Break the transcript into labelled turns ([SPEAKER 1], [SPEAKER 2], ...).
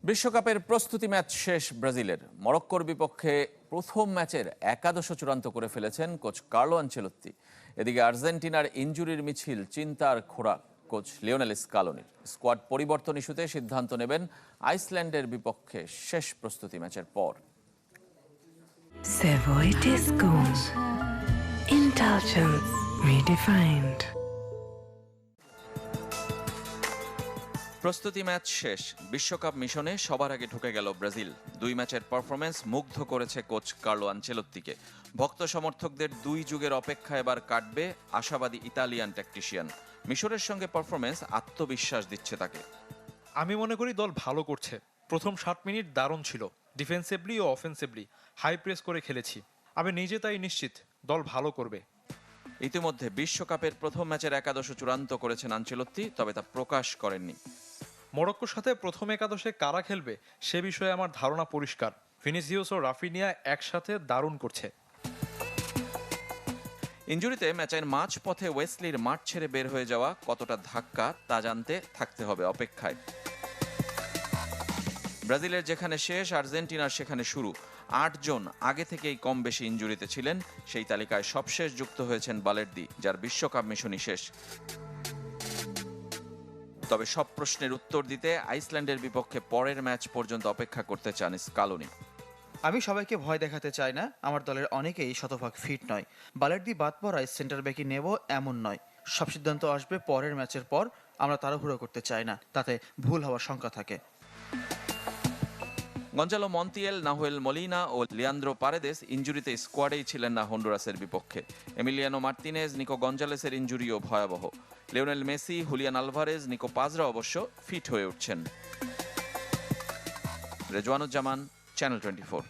[SPEAKER 1] বিশ্বকাপের প্রস্তুতি ম্যাচ শেষ ব্রাজিলের। মরক্কোর বিপক্ষে প্রথম ম্যাচের একাদশ চূড়ান্ত করে ফেলেছেন কোচ কার্লো আনচেলোত্তি। এদিকে আর্জেন্টিনার ইনজুরির মিছিল চিন্তার খোরাক কোচ লিওনেল স্কালোনির। স্কোয়াড পরিবর্তন ইস্যুতে সিদ্ধান্ত নেবেন আইসল্যান্ডের বিপক্ষে শেষ প্রস্তুতি ম্যাচের পর।
[SPEAKER 2] Savoy Disco. Indulgence redefined.
[SPEAKER 1] প্রস্তুতি ম্যাচ শেষ। বিশ্বকাপ মিশনে সবার আগে ঢুকে গেল ব্রাজিল। দুই ম্যাচের পারফরমেন্স মুগ্ধ করেছে কোচ কার্লো আনচেলোত্তিকে। ভক্ত সমর্থকদের দুই যুগের অপেক্ষা এবার কাটবে আশাবাদী ইতালিয়ান ট্যাকটিশিয়ান। মিশরের সঙ্গে পারফরমেন্স আত্মবিশ্বাস দিচ্ছে তাকে।
[SPEAKER 3] আমি মনে করি দল ভালো করছে। প্রথম 60 মিনিট দারুণ ছিল। ডিফেন্সিভলি ও অফেন্সিভলি হাই প্রেস করে খেলেছি। আমি নিজে তাই নিশ্চিত দল ভালো করবে।
[SPEAKER 1] ইতিমধ্যে বিশ্বকাপের প্রথম ম্যাচের একাদশ চূড়ান্ত করেছেন আনচেলোত্তি, তবে তা প্রকাশ করেননি।
[SPEAKER 3] মরক্কোর সাথে প্রথম একাদশে কারা খেলবে সে বিষয়ে আমার ধারণা পরিষ্কার। ভিনিসিয়াস ও রাফিনিয়া একসাথে দারুণ করছে।
[SPEAKER 1] ইনজুরিতে ম্যাচের মাঝ পথে ওয়েসলির মাঠ ছেড়ে বের হয়ে যাওয়া কতটা ধাক্কা তা জানতে থাকতে হবে অপেক্ষায়। ব্রাজিলের যেখানে শেষ, আর্জেন্টিনার সেখানে শুরু। 8 জন আগে থেকেই কম বেশি ইনজুরিতে ছিলেন। সেই তালিকায় সবশেষ যুক্ত হয়েছেন বালের্দি, যার বিশ্বকাপ মিশনই শেষ। তবে সব প্রশ্নের উত্তর দিতে আইসল্যান্ডের বিপক্ষে পরের ম্যাচ পর্যন্ত অপেক্ষা করতে চান স্কালোনি।
[SPEAKER 4] আমি সবাইকে ভয় দেখাতে চাই না। আমার দলের অনেকেই শতভাগ ফিট নয়। বালের্দি বাদ পড়ায় সেন্টার ব্যাকই নেব এমন নয়। সব সিদ্ধান্ত আসবে পরের ম্যাচের পর। আমরা তাড়াহুড়ো করতে চাই না, তাতে ভুল হওয়ার শঙ্কা থাকে।
[SPEAKER 1] গঞ্জালো মন্তিয়াল, নাহুয়েল মলিনা ও লিয়ান্দ্রো পারেদেস ইনজুরিতে স্কোয়াডেই ছিলেন না হন্ডুরাসের বিপক্ষে। এমিলিয়ানো মার্তিনেজ, নিকো গঞ্জালেসের ইনজুরিও ভয়াবহ। Lionel Messi, Julian Alvarez, Nico পাজরা অবশ্য ফিট হয়ে উঠছেন। রেজওয়ানুজ্জামান, চ্যানেল 24।